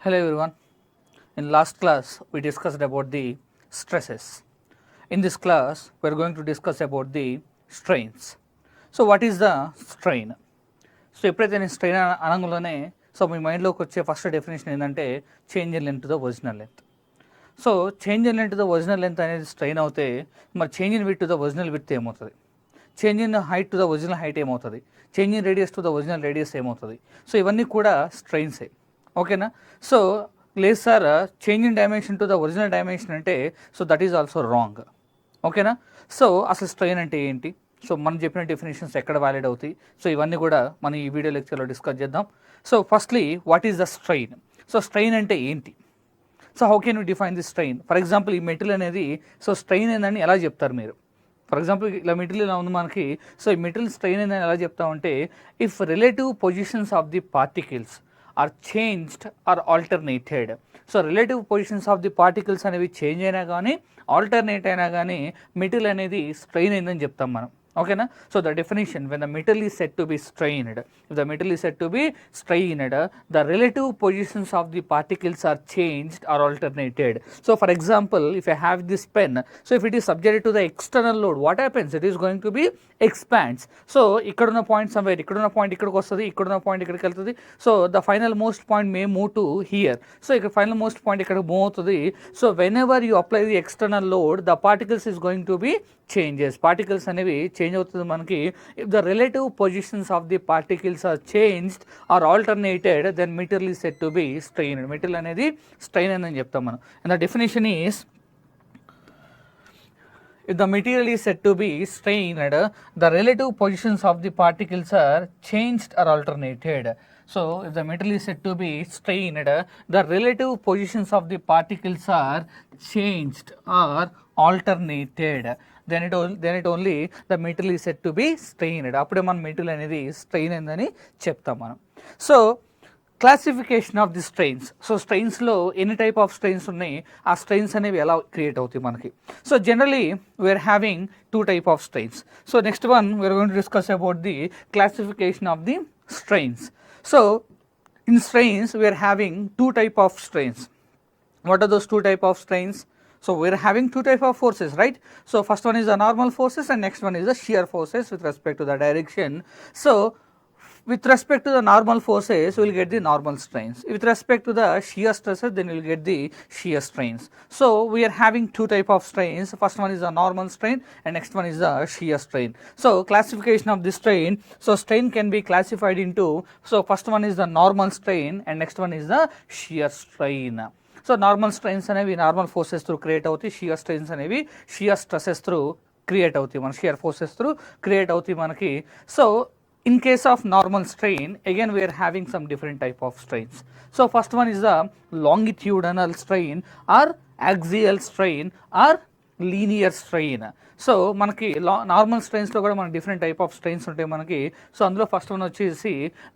Hello everyone. In last class we discussed about the stresses. In this class we are going to discuss about the strains. So what is the strain? So ఎప్పుడైతే నేను strain అనగానే so మీ మైండ్లోకి వచ్చే first definition ఏంటంటే change in length to the original length. So change in length to the original length అనేది strain అవుతే మరి change in width to the original width ఏమవుతుంది, change in height to the original height ఏమవుతుంది, change in radius to the original radius ఏమవుతుంది. So ఇవన్నీ కూడా స్ట్రెయిన్సే. ఓకేనా. సో లేదు sir change in dimension to the original dimension అంటే so that is also wrong. ఓకేనా. సో అసలు స్ట్రెయిన్ అంటే ఏంటి, సో మనం చెప్పిన డెఫినేషన్స్ ఎక్కడ వ్యాలిడ్ అవుతాయి, సో ఇవన్నీ కూడా మనం ఈ వీడియో లెక్చర్లో డిస్కస్ చేద్దాం. So firstly what is the strain. So strain అంటే ఏంటి, so how can you define the strain. For example ఈ మెటీరియల్ అనేది సో స్ట్రెయిన్ ఏందని ఎలా చెప్తారు మీరు. ఫర్ ఎగ్జాంపుల్ ఇలా మెటీరియల్ ఇలా ఉంది మనకి, సో ఈ మెటీరియల్ స్ట్రెయిన్ ఏందని ఎలా చెప్తామంటే if relative positions of the particles are changed or alternated. So relative positions of the particles అనేవి చేంజ్ అయినా కానీ ఆల్టర్నేట్ అయినా కానీ మెటీరియల్ అనేది స్ట్రెయిన్ అయిందని చెప్తాం మనం. ఓకేనా. So the definition when the metal is set to be strained, if the metal is set to be strained the relative positions of the particles are changed or alternated. So for example if I have this pen, so if it is subjected to the external load what happens, it is going to be expands. So ఇక్కడున్న point somewhere, ఇక్కడున్న point ఇక్కడికి వస్తుంది, ఇక్కడున్న point ఇక్కడికి వెళ్తుంది. So the final most point may move to here. So ఇక్కడ final most point ఇక్కడ move అవుతుంది. So whenever you apply the external load the particles is going to be changes. Particles అనేవి change అవుతుంది మనకి. If the relative positions of the particles are changed or alternated then material is set to be strained. Material అనేది strain అని చెప్తాం మనం. And the definition is if the material is said to be strained, the relative positions of the particles are changed or alternated. So if the material is said to be strained, the relative positions of the particles are changed or alternated, then it only the material is said to be strained. అప్పుడే మన material అనేది strain అయిందని చెప్తాం మనం. So classification of the strains. So స్ట్రెయిన్స్లో ఎన్ని type of strains ఉన్నాయి, ఆ స్ట్రెయిన్స్ అనేవి ఎలా క్రియేట్ అవుతాయి మనకి. So generally we're having two type of strains. So next one we're going to discuss about the classification of the strains. So in strains we're having two type of strains. What are those two type of strains? So we are having two type of forces, right? So first one is the normal forces and next one is the shear forces with respect to the direction. So with respect to the normal forces we will get the normal strains. With respect to the shear stresses then we will get the shear strains. So we are having two type of strains. First one is the normal strain and next one is the shear strain. So classification of this strain. So strain can be classified into, so first one is the normal strain and next one is the shear strain. So normal strains అనేవి normal forces through create అవుతాయి, shear strains అనేవి shear stresses through create అవుతాయి, మన shear forces through create అవుతాయి మనకి. So in case of normal strain again we're having some different type of strains. So first one is the longitudinal strain or axial strain or linear strain. So మనకి normal స్ట్రెయిన్స్లో కూడా మనకి different type of strains ఉంటాయి మనకి. So అందులో first one వచ్చేసి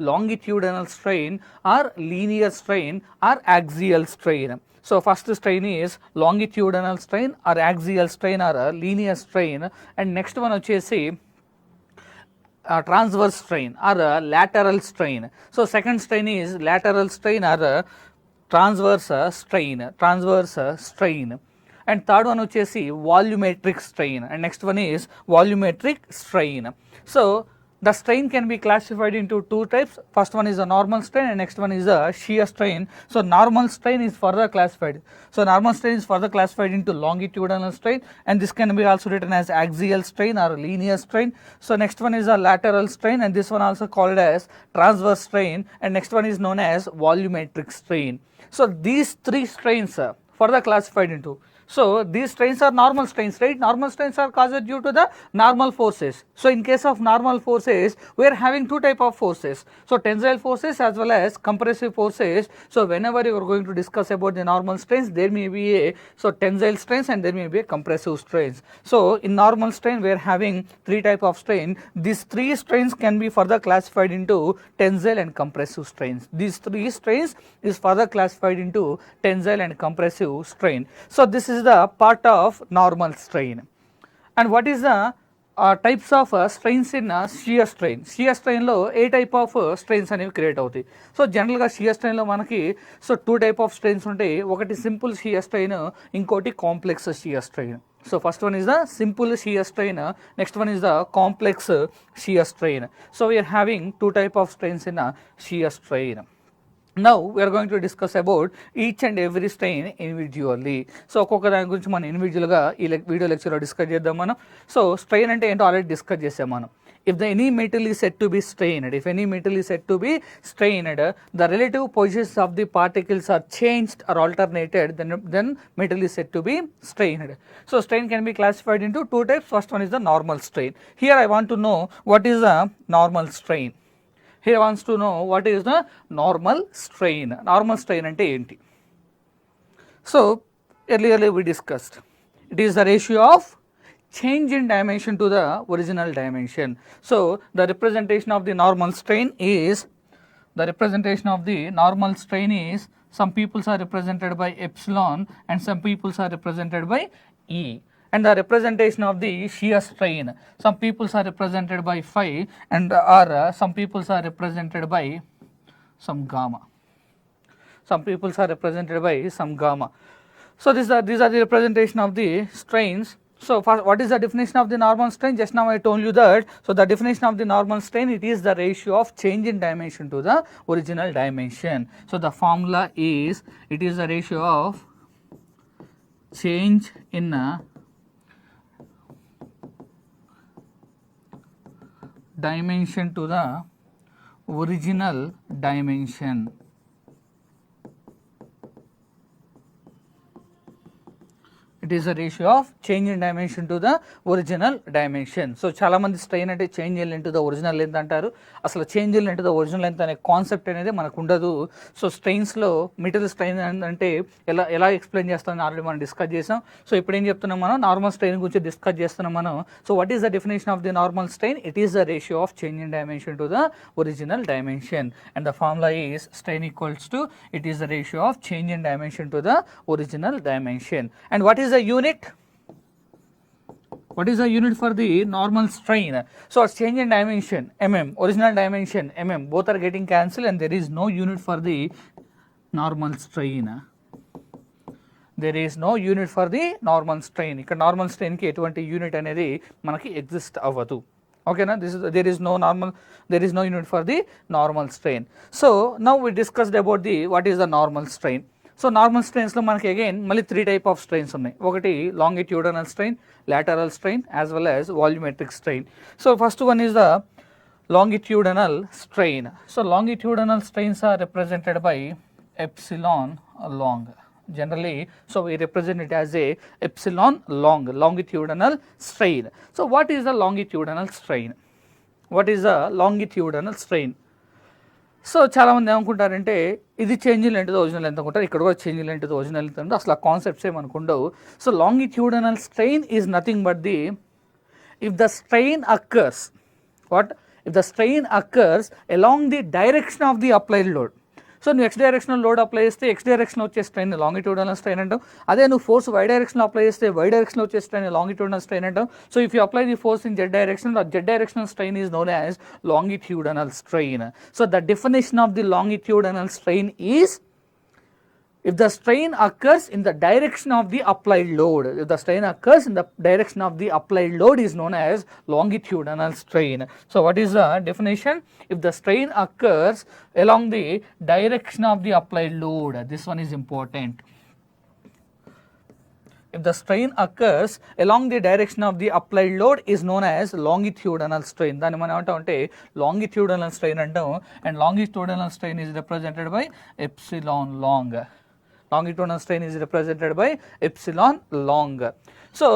longitudinal strain or linear strain or axial strain. So first strain is longitudinal strain or axial strain or linear strain. And next one వచ్చేసి transverse strain or lateral strain. So second strain is lateral strain or transverse strain. And third one వచ్చేసి volumetric strain and next one is volumetric strain. So the strain can be classified into two types. First one is the normal strain and next one is the shear strain. So normal strain is further classified. So normal strain is further classified into longitudinal strain and this can be also written as axial strain or linear strain. So next one is a lateral strain and this one also called as transverse strain and next one is known as volumetric strain. So these three strains are further classified into. So these strains are normal strains, right? Normal strains are caused due to the normal forces. So in case of normal forces, we are having two type of forces. So tensile forces as well as compressive forces. So whenever you are going to discuss about the normal strains, there may be a tensile strains and there may be a compressive strains. So in normal strain, we are having three type of strain. These three strains can be further classified into tensile and compressive strains. These three strains is further classified into tensile and compressive strain. So this is the part of normal strain. And what is the types of strains in shear strain. Shear స్ట్రెయిన్లో ఏ type of strains అనేవి create అవుతాయి. So జనరల్గా shear స్ట్రెయిన్లో మనకి so 2 type of strains ఉంటాయి. ఒకటి simple shear strain, ఇంకోటి complex shear strain. So first one is the simple shear strain, next one is the complex shear strain. So we are having 2 type of strains in a shear strain. Now we are going to discuss about each and every strain individually. So ఒక్కొక్క దాని గురించి మనం ఇండివిజువల్గా ఈ video లెక్చర్లో discuss చేద్దాం మనం. So strain అంటే ఏంటో ఆల్రెడీ డిస్కస్ చేసాం మనం. If any metal is said to be strained, if any metal is said to be strained, the relative positions of the particles are changed or alternated, then metal is said to be strained. So strain can be classified into 2 types. First one is the normal strain. Here I want to know what is the normal strain. Here wants to know what is the normal strain. Normal strain ante enti? So earlier we discussed, it is the ratio of change in dimension to the original dimension. So the representation of the normal strain is, some peoples are represented by epsilon and some peoples are represented by E. And the representation of the shear strain, some peoples are represented by phi and some peoples are represented by some gamma. Some peoples are represented by some gamma. So these are the representation of the strains. So first, what is the definition of the normal strain? Just now I told you that. So the definition of the normal strain, it is the ratio of change in dimension to the original dimension. So the formula is, it is the ratio of change in dimension to the original dimension. It is a ratio of change in dimension to the original dimension. So చాలా మంది strain అంటే change in length to the original length అంటారు. అసలు change in length to the original length అనే concept అనేది మనకు ఉండదు. So స్ట్రెయిన్స్లో material strain అంటే ఎలా ఎక్స్ప్లెయిన్ చేస్తామని ఆల్రెడీ మనం డిస్కస్ చేసాం. సో ఇప్పుడు ఏం చెప్తున్నాం మనం, నార్మల్ స్ట్రెయిన్ గురించి డిస్కస్ చేస్తున్నాం మనం. So what is the definition of the normal strain? It is the ratio of change in dimension to the original dimension and the formula is strain equals to, it is the ratio of change in dimension to the original dimension. And what is the unit? What is the unit for the normal strain? So change in dimension mm, original dimension mm, both are getting cancelled and there is no unit for the normal strain. There is no unit for the normal strain. ఇక్కడ normal strain కి ఎటువంటి unit అనేది మనకి exist అవ్వదు. ఓకేనా? there is no unit for the normal strain. So now we discussed about the what is the normal strain. So normal స్ట్రెయిన్స్లో మనకి again మళ్ళీ 3 టైప్ ఆఫ్ స్ట్రెయిన్స్ ఉన్నాయి. ఒకటి longitudinal strain, lateral strain as well as volumetric strain. So first one is the longitudinal strain. So longitudinal strains are represented by epsilon long. Generally, so we represent it as a epsilon long, longitudinal strain. So what is the longitudinal strain? What is the longitudinal strain? So చాలామంది ఏమనుకుంటారంటే ఇది change in length to the original length అనుకుంటారు, ఇక్కడ కూడా change in length to the original length అంటే అసలు ఆ concepts ఏమనుకుంటావు. So longitudinal strain is nothing but the, if the strain occurs, if the strain occurs along the direction of the applied load. So నువ్వు X directional load apply చేస్తే X డైరెక్షన్లో వచ్చే strain longitudinal strain అంటాం. అదే నువ్వు force why డైరెక్షన్లో apply చేస్తే why డైరెక్షన్లో వచ్చే స్ట్రెయిన్ లాంగిట్యూడనల్ స్ట్రెయిన్ అంటాం. So if you apply the force in Z direction, Z directional strain is known as longitudinal strain. So the definition of the longitudinal strain is, if the strain occurs in the direction of the applied load, if the strain occurs in the direction of the applied load is known as longitudinal strain. So what is the definition? If the strain occurs along the direction of the applied load, this one is important. If the strain occurs along the direction of the applied load is known as longitudinal strain. దాన్ని మనం ఏమంటామంటే longitudinal strain అంటాం. And longitudinal strain is represented by epsilon long. Longitudinal strain is represented by epsilon long. So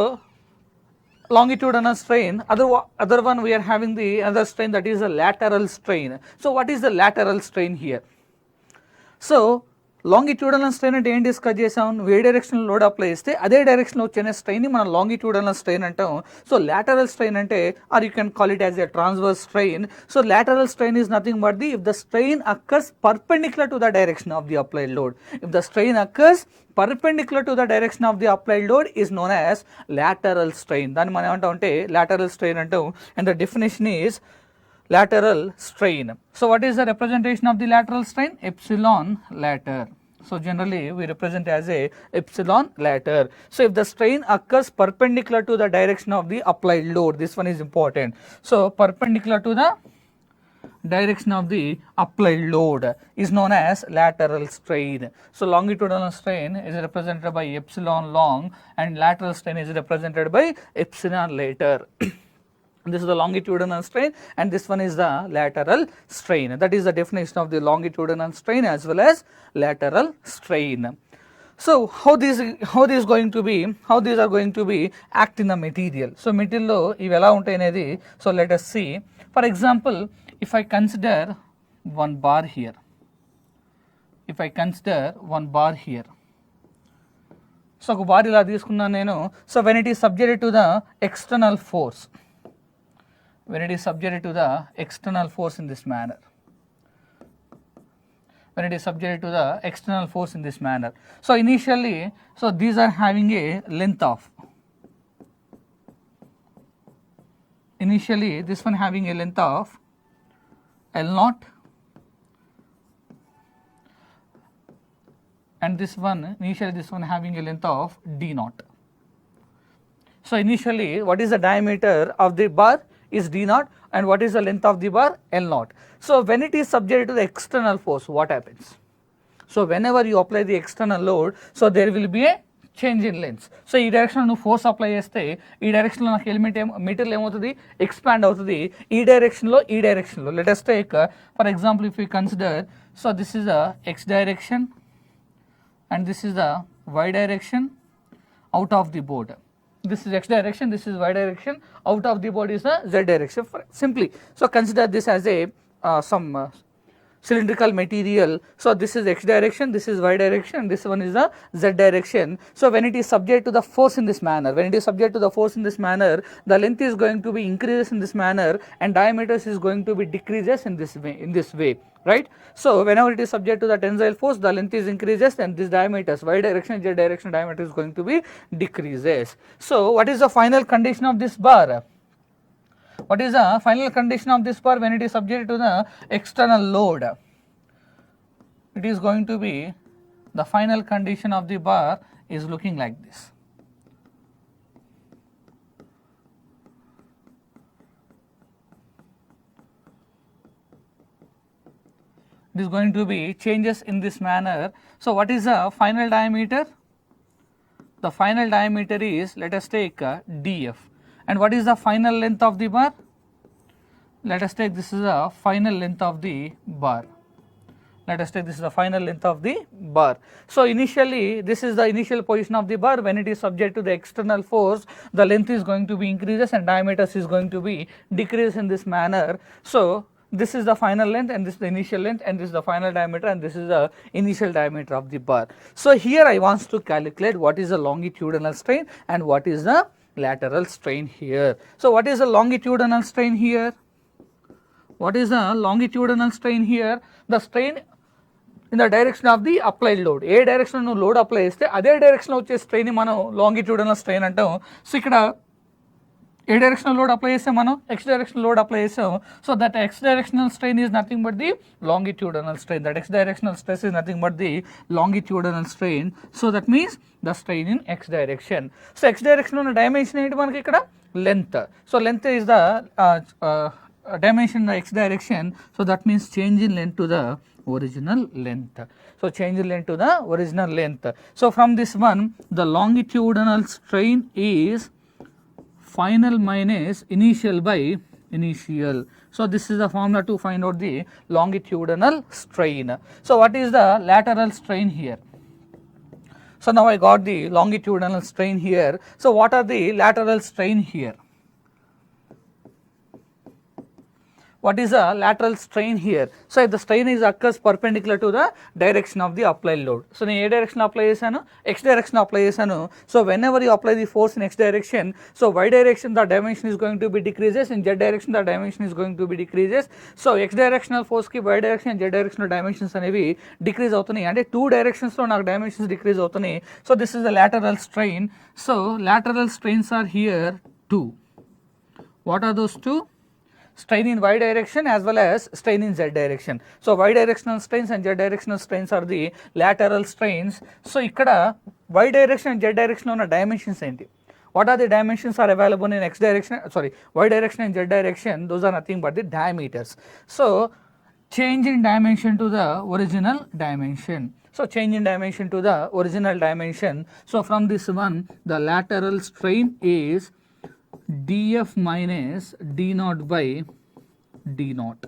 longitudinal strain, other one we are having the other strain, that is a lateral strain. So what is the lateral strain here? So longitudinal strain అంటే ఏం discuss చేసాం, నువ్వు ఏ డైరెక్షన్లో load apply చేస్తే అదే డైరెక్షన్లో వచ్చే strain మనం లాంగిట్యూడనల్ స్ట్రెయిన్ అంటాం. సో లాటరల్ స్ట్రెయిన్ అంటే, or you can call it as a transverse strain. So lateral strain is nothing but the if the strain occurs perpendicular to the direction of the applied load. If the strain occurs perpendicular to the direction of the applied load is known as lateral strain. దాన్ని మనం ఏమంటామంటే lateral strain అంటాం. And the definition is lateral strain. So what is the representation of the lateral strain? Epsilon later. So generally we represent as a epsilon later. So if the strain occurs perpendicular to the direction of the applied load, this one is important. So perpendicular to the direction of the applied load is known as lateral strain. So longitudinal strain is represented by epsilon long and lateral strain is represented by epsilon later. This is the longitudinal strain and this one is the lateral strain. That is the definition of the longitudinal strain as well as lateral strain. So how these are going to be act in the material. So material lo ivi ela untayi anedi, so let us see. For example, if I consider one bar here, so ఒక bar ఇలా తీసుకున్నాను నేను. So when it is subjected to the external force, in this manner, so initially, so these are having a length of, this one having a length of L0 and this one having a length of D0. So initially, what is the diameter of the bar is D0 and what is the length of the bar? L0. So when it is subject to the external force, what happens? So whenever you apply the external load, so there will be a change in lens. So ఈ డైరెక్షన్లో నువ్వు force apply చేస్తే ఈ డైరెక్షన్లో నాకు element మీటర్లు ఏమవుతుంది, expand అవుతుంది. ఈ డైరెక్షన్లో let us take for example if you consider, so this is the X direction and this is the y direction out of the board. This is x direction, this is y direction, out of the board is the z direction. Simply, so consider this as a some cylindrical material. So this is x direction, this is y direction, this one is the z direction. So when it is subject to the force in this manner, the length is going to be increases in this manner and diameters is going to be decreases in this way, right? So whenever it is subject to the tensile force, the length is increases and this diameters, y direction, z direction diameter is going to be decreases. So what is the final condition of this bar? What is the final condition of this bar when it is subject to the external load? It is going to be, the final condition of the bar is looking like this. It is going to be changes in this manner. So what is the final diameter? The final diameter is, let us take df. And what is the final length of the bar? Let us take, this is the final length of the bar. So initially, this is the initial position of the bar. When it is subject to the external force, the length is going to be increases and diameters is going to be decreases in this manner. So this is the final length and this is the initial length and this is the final diameter and this is the initial diameter of the bar. So here I want to calculate what is the longitudinal strain and what is the lateral strain here. So what is the longitudinal strain here? The strain in the direction of the applied load. A direction నువ్వు load apply చేస్తే అదే డైరెక్షన్లో వచ్చే strain మనం longitudinal strain అంటాం. So ఇక్కడ ఏ directional load apply చేస్తే మనం ఎక్స్ డైరెక్షనల్ లోడ్ అప్లై చేసాం. So that X directional strain is nothing but the longitudinal strain. That X directional stress is nothing but the longitudinal strain. So that means the strain in X direction. So X డైరెక్షన్లో ఉన్న dimension ఏంటి మనకి ఇక్కడ? Length. So length is the dimension in the x direction. So that means change in length to the original length. So change in length to the original length. So from this one, the longitudinal strain is final minus initial by initial. So this is the formula to find out the longitudinal strain. So what is the lateral strain here? So now I got the longitudinal strain here. So what are the lateral strain here? what is the lateral strain here? So if the strain is occurs perpendicular to the direction of the applied load. So నేను ఏ direction apply చేశాను, x direction apply చేశాను. So whenever you apply the force in x direction, so y direction the dimension is going to be decreases, in z direction the dimension is going to be decreases. So x directional force కి y direction and z directional dimensions అనేవి decrease అవుతున్నాయి, అంటే 2 directions లో నాకు dimensions decrease అవుతున్నాయి. So this is the lateral strain. So lateral strains are here 2. What are those 2? Strain in y direction as well as strain in z direction. So y directional strains and z directional strains are the lateral strains. So ikkada y direction and z direction ఉన్న dimensions ఏంటి? What are the dimensions are available in x direction, sorry, y direction and z direction? Those are nothing but the diameters. So change in dimension to the original dimension. So change in dimension to the original dimension. So from this one, the lateral strain is df minus d naught by d naught.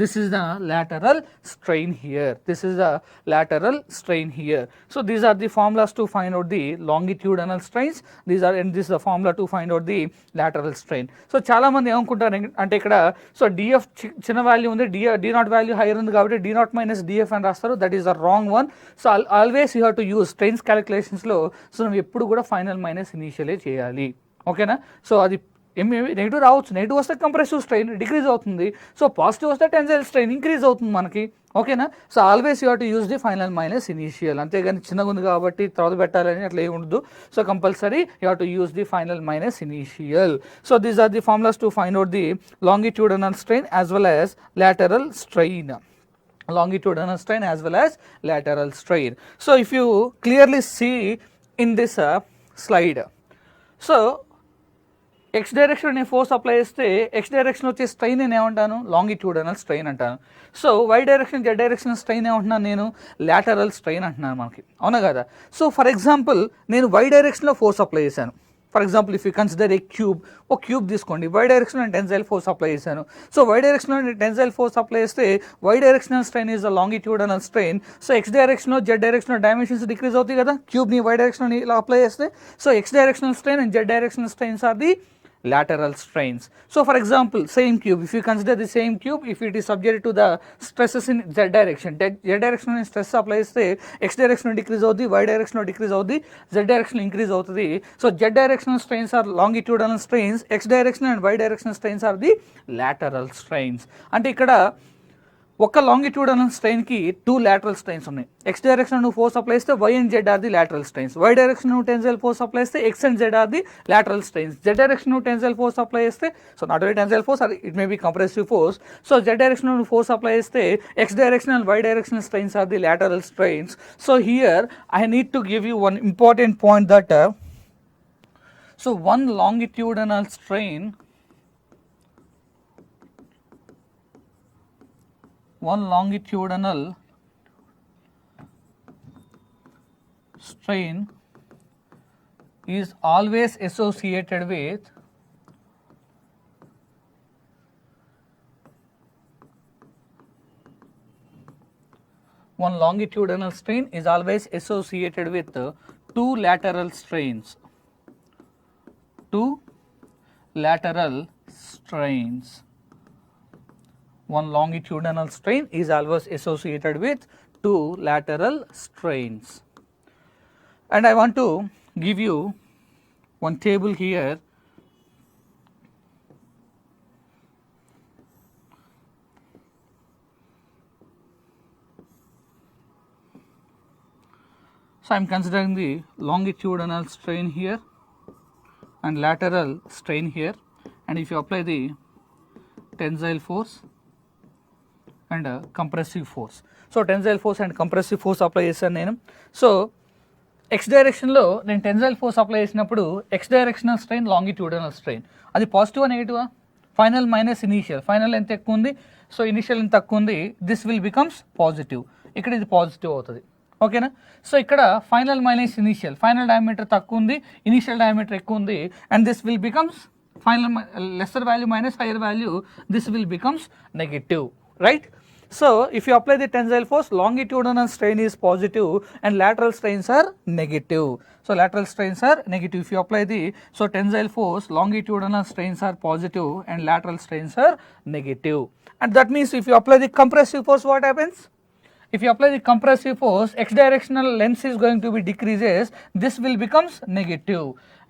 This is the lateral strain here. This is the lateral strain here. So these are the formulas to find out the longitudinal strains. These are, and this is the formula to find out the lateral strain. So చాలా మంది ఏమనుకుంటారు అంటే ఇక్కడ so df చిన్న value ఉంది, d naught value higher ఉంది కాబట్టి d naught minus df అని రాస్తారు. That is the wrong one. So always you have to use strains క్యాలిక్యులేషన్స్లో సో నువ్వు ఎప్పుడు కూడా ఫైనల్ మైనస్ ఇనీషియలే చేయాలి, ఓకేనా. సో అది నెగిటివ్ రావచ్చు, నెగిటివ్ వస్తే కంప్రెసివ్ స్ట్రెయిన్ డిక్రీజ్ అవుతుంది, సో పాజిటివ్ వస్తే టెన్సైల్ స్ట్రెయిన్ ఇంక్రీజ్ అవుతుంది మనకి, ఓకేనా. So always you have to use the final minus initial, అంతేగాని చిన్నగా ఉంది కాబట్టి తర్వాత పెట్టాలని అట్లా ఏమి ఉండదు. So compulsory you have to use the final minus initial. So these are the formulas to find out the longitudinal strain as well as lateral strain. Longitudinal strain as well as lateral strain. So if you clearly see in this slide, so x direction నేను force apply చేస్తే x direction వచ్చే strain నేను ఏమంటాను, longitudinal strain అంటాను. So y direction z direction strain ఏమంటున్నాను నేను, lateral strain అంటున్నాను మనకి, అవునా కదా. సో ఫర్ ఎగ్జాంపుల్ నేను y డైరెక్షన్లో ఫోర్స్ అప్లై చేశాను. For example if you consider a cube, ఒక క్యూబ్ తీసుకోండి, y డైరెక్షన్లో నేను టెన్సైల్ ఫోర్స్ అప్లై చేశాను. సో y డైరెక్షన్లో నేను టెన్సైల్ ఫోర్స్ అప్లై చేస్తే y directional strain is the longitudinal strain. So x డైరెక్షన్లో z డైరెక్షన్లో డైమెన్షన్స్ డిక్రీజ్ అవుతాయి కదా, క్యూబ్ని y డైరెక్షన్లో ఇలా అప్లై చేస్తే. So x directional strain and z directional strains are the lateral strains. So for example, same cube, if you consider the same cube, if it is subject to the stresses in z direction, z direction in stress apply చేస్తే x direction decrease అవుతుంది, y direction decrease అవుతుంది, z direction increase అవుతుంది. So z directional strains are longitudinal strains, x direction and y directional strains are the lateral strains. అంటే ఇక్కడ ఒక longitudinal స్ట్రెయిన్కి 2 lateral strains ఉన్నాయి. x direction నువ్వు force apply చేస్తే y and z are the lateral strains, y direction నువ్వు tensile force apply చేస్తే x and z are the lateral strains, z direction నువ్వు టెన్సైల్ ఫోర్స్ అప్లై చేస్తే so not only tensile force, it may be compressive force. So z direction నువ్వు force apply చేస్తే x direction and y directional strains are the lateral strains. So here I need to give you one important point that so one longitudinal strain is always associated with one longitudinal strain is always associated with 2 lateral strains. 2 lateral strains. One longitudinal strain is always associated with 2 lateral strains. And I want to give you one table here. So I am considering the longitudinal strain here and lateral strain here, and if you apply the tensile force and compressive force. So tensile force and compressive force apply చేశాను నేను. So x డైరెక్షన్లో నేను tensile force apply చేసినప్పుడు x directional strain longitudinal strain, అది పాజిటివా నెగిటివా, final minus initial, final ఎంత ఎక్కువ ఉంది, so initial ఎంత తక్కువ ఉంది, దిస్ విల్ బికమ్స్ పాజిటివ్, ఇక్కడ ఇది పాజిటివ్ అవుతుంది, ఓకేనా. సో ఇక్కడ final minus initial, final diameter తక్కువ ఉంది, ఇనీషియల్ డయామీటర్ ఎక్కువ ఉంది, and this will becomes final lesser value minus higher value, this will becomes negative, right. So if you apply the tensile force, longitudinal strain is positive and lateral strains are negative. So lateral strains are negative. If you apply the tensile force, longitudinal strains are positive and lateral strains are negative. And that means if you apply the compressive force, what happens? If you apply the compressive force, x directional length is going to be decreases, this will becomes negative.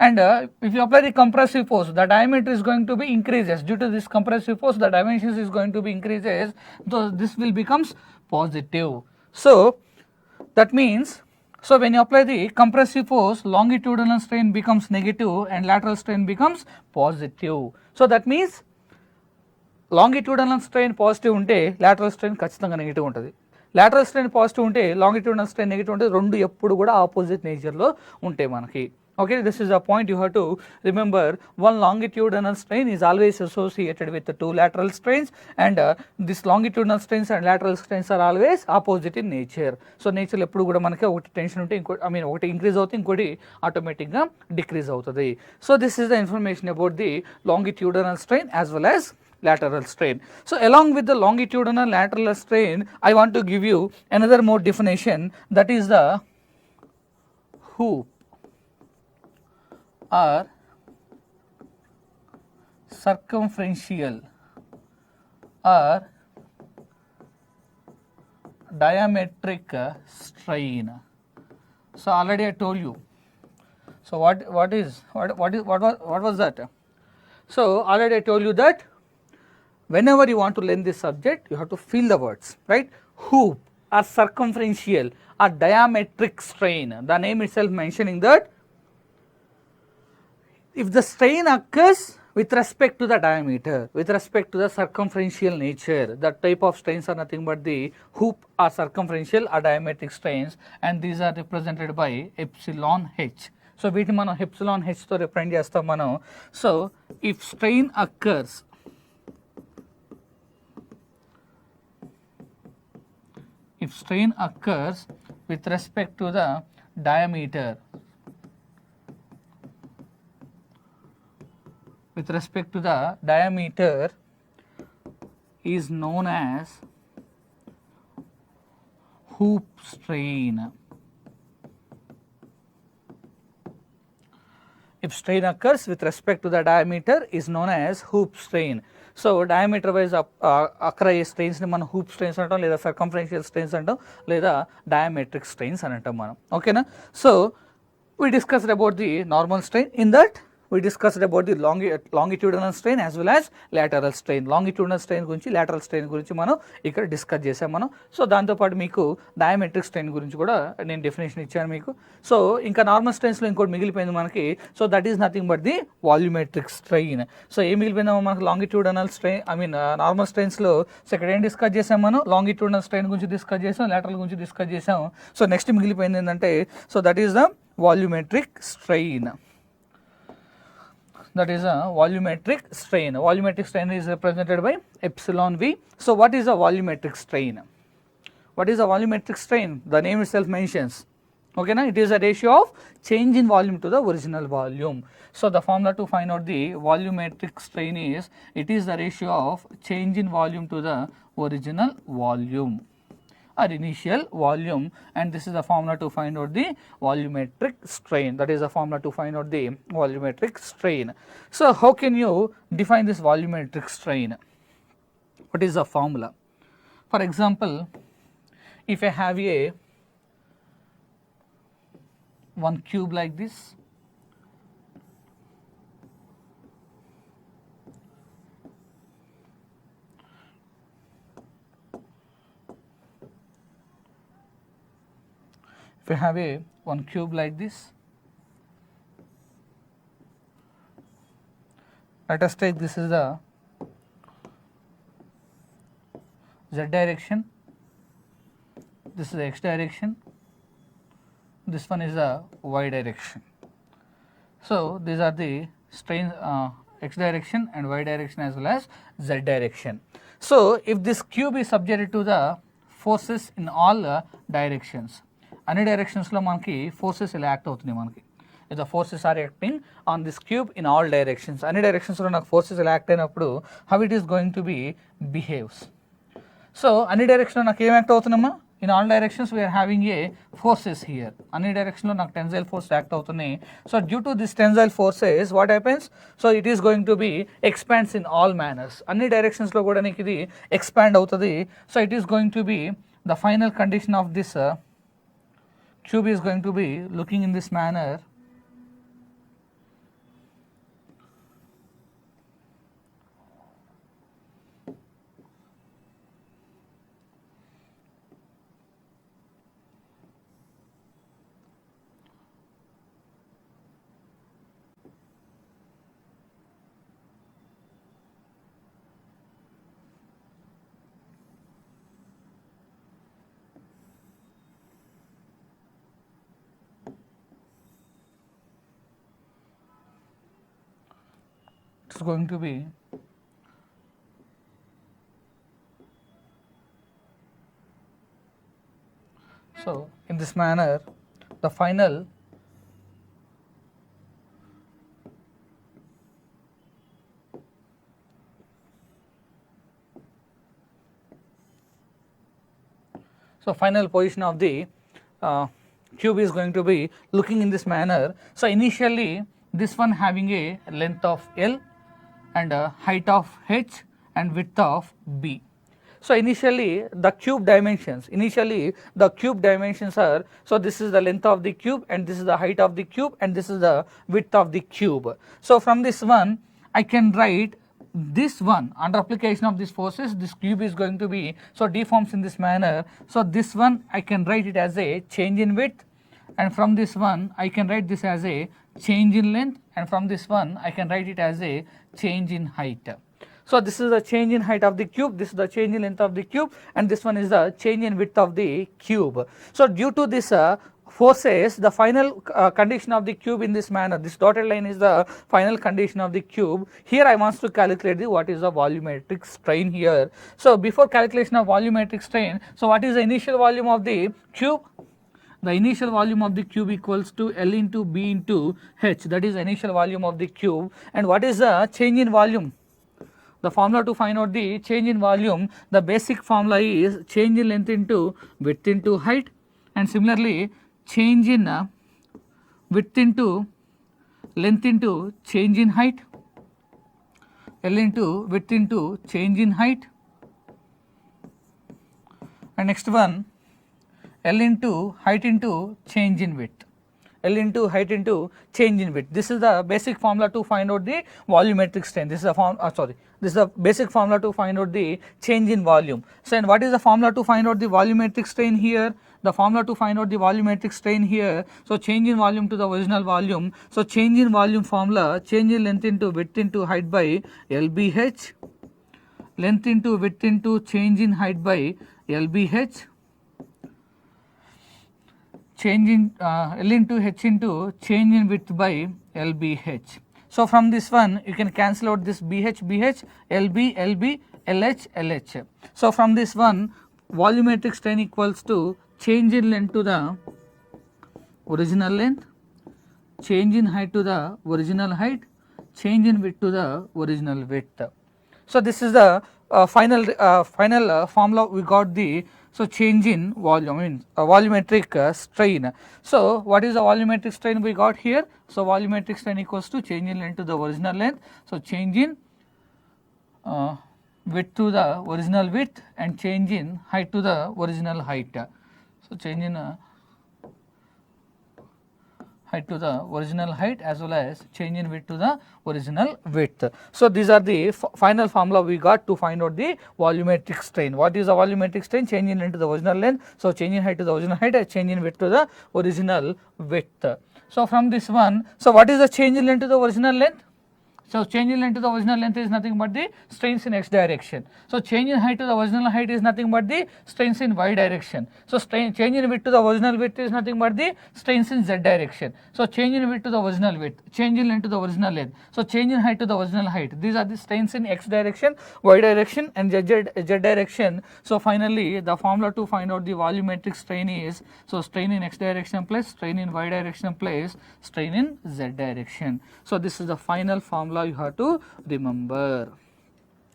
And if you apply the compressive force, the diameter is going to be increases. Due to this compressive force, the dimensions is going to be increases, so this will becomes positive. So that means, so when you apply the compressive force, longitudinal strain becomes negative and lateral strain becomes positive. So that means longitudinal strain positive ఉంటే lateral strain ఖచ్చితంగా negative ఉంటుంది. lateral strain positive ఉంటే longitudinal strain negative ఉంటుంది. రెండు ఎప్పుడు కూడా opposite నేచర్లో ఉంటాయి మనకి. Okay, this is a point you have to remember. One longitudinal strain is always associated with the two lateral strains, and this longitudinal strains and lateral strains are always opposite in nature. So nature ఎప్పుడు కూడా మనకి ఒకటి tension ఉంటే ఇంకోటి ఒకటి increase అవుతుంది, ఇంకోటి ఆటోమేటిక్గా డిక్రీజ్ అవుతుంది. So this is the information about the longitudinal strain as well as lateral strain. So along with the longitudinal lateral strain, I want to give you another more definition, that is the hoop or circumferential or diametric strain. So already I told you. So what was that? So already I told you that whenever you want to learn this subject, you have to fill the words, right? Hoop or circumferential or diametric strain. The name itself mentioning that if the strain occurs with respect to the diameter, with respect to the circumferential nature, that type of strains are nothing but the hoop or circumferential or diametric strains, and these are represented by epsilon h. So వీటిని మనం epsilon h తో represent చేస్తాం మనం. So if strain occurs with respect to the diameter, is known as hoop strain. If strain occurs with respect to the diameter is known as hoop strain. So diameter wise occur అయ్యే strains ని మనం hoop strains అంటాం, లేదా circumferential strains అంటాం, లేదా diametric strains అని అంటాం మనం. ఓకేనా? So we discussed about the normal strain. In that we discussed about the longitudinal strain as well as lateral strain. Longitudinal strain గురించి, lateral strain గురించి మనం ఇక్కడ డిస్కస్ చేసాం మనం. సో దాంతోపాటు మీకు డయామెట్రిక్ స్ట్రెయిన్ గురించి కూడా నేను డెఫినేషన్ ఇచ్చాను మీకు. సో ఇంకా నార్మల్ స్ట్రెయిన్స్లో ఇంకోటి మిగిలిపోయింది మనకి. So that is nothing but the volumetric strain. So ఏం మిగిలిపోయిందో మనకు లాంగిట్యూడనల్ స్ట్రెయిన్, నార్మల్ స్ట్రెయిన్స్లో. సో ఇక్కడ ఏం డిస్కస్ చేసాం మనం? లాంగిట్యూడనల్ స్ట్రెయిన్ గురించి డిస్కస్ చేసాం, లాటరల్ గురించి డిస్కస్ చేసాం. సో నెక్స్ట్ మిగిలిపోయింది ఏంటంటే, so that is the volumetric strain. That is a volumetric strain. Volumetric strain is represented by epsilon v. So what is a volumetric strain? What is a volumetric strain? The name itself mentions. Okay, na? It is a ratio of change in volume to the original volume. So the formula to find out the volumetric strain is, it is the ratio of change in volume to the original volume or initial volume, and this is the formula to find out the volumetric strain. That is the formula to find out the volumetric strain. So how can you define this volumetric strain? What is the formula? For example, if I have a one cube like this, if I have a one cube like this, let us take this is the z direction, this is the x direction, this one is the y direction. So these are the strains, x direction and y direction as well as z direction. So if this cube is subjected to the forces in all directions, అన్ని డైరెక్షన్స్లో మనకి forces ఇలా act అవుతున్నాయి మనకి. The forces are acting on this cube in all directions. అన్ని డైరెక్షన్స్లో నాకు forces ఇలా act అయినప్పుడు how it is going to be behaves. So అన్ని డైరెక్షన్లో నాకు ఏం యాక్ట్ అవుతున్నామా? in all directions we are having a forces here. Any direction lo నాకు tensile force act అవుతున్నాయి. So due to this tensile forces what happens? So it is going to be expands in all manners. అన్ని directions లో కూడా నీకు ఇది expand అవుతుంది. So it is going to be the final condition of this cube is going to be looking in this manner. It's going to be so in this manner the final position of the cube is going to be looking in this manner. So initially this one having a length of L and height of H and width of B. So initially the cube dimensions are, so this is the length of the cube and this is the height of the cube and this is the width of the cube. So from this one I can write this one under application of these forces this cube is going to be so deforms in this manner. So this one I can write it as a change in width, and from this one I can write this as a change in length, and from this one I can write it as a change in height. So this is the change in height of the cube, this is the change in length of the cube, and this one is the change in width of the cube. So due to this forces the final condition of the cube in this manner, this dotted line is the final condition of the cube. Here I want to calculate the what is the volumetric strain here. So before calculation of volumetric strain, so what is the initial volume of the cube? The initial volume of the cube equals to L into B into H, that is the initial volume of the cube. And what is the change in volume? The formula to find out the change in volume, the basic formula is change in length into width into height, and similarly change in width into length into change in height, L into width into change in height, and next one L into height into change in width, L into height into change in width. This is the basic formula to find out the volumetric strain. This is the this is the basic formula to find out the change in volume. So and what is the formula to find out the volumetric strain here? The formula to find out the volumetric strain here, so change in volume to the original volume. So change in volume formula, change in length into width into height by LBH, length into width into change in height by LBH, change in L into H into change in width by LBH. So from this one you can cancel out this BH, LB, LH, LH. So from this one volumetric strain equals to change in length to the original length, change in height to the original height, change in width to the original width. So this is the final formula we got the so change in volume, volumetric strain. So what is the volumetric strain we got here? So volumetric strain equals to change in length to the original length, so change in width to the original width and change in height to the original height. So change in height to the original height as well as change in width to the original width. So these are the final formula we got to find out the volumetric strain. What is the volumetric strain? Change in length to the original length, so change in height to the original height and change in width to the original width. So from this one, so what is the change in length to the original length? So change in length to the original length is nothing but the strains in x direction. So change in height to the original height is nothing but the strains in y direction. So change in width to the original width is nothing but the strains in z direction. So change in width to the original width, change in length to the original length. So change in height to the original height. These are the strains in x direction, y direction and z direction. So finally the formula to find out the volumetric strain is so strain in x direction plus strain in y direction plus strain in z direction. So this is the final formula you have to remember.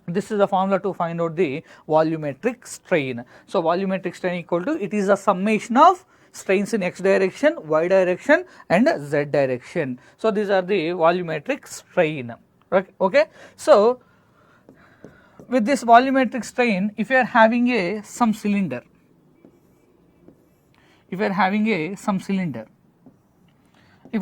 This is the formula to find out the volumetric strain. So, volumetric strain equal to, it is a summation of strains in x direction, y direction and z direction. So, these are the volumetric strain. Okay. So, with this volumetric strain, if you are having some cylinder, if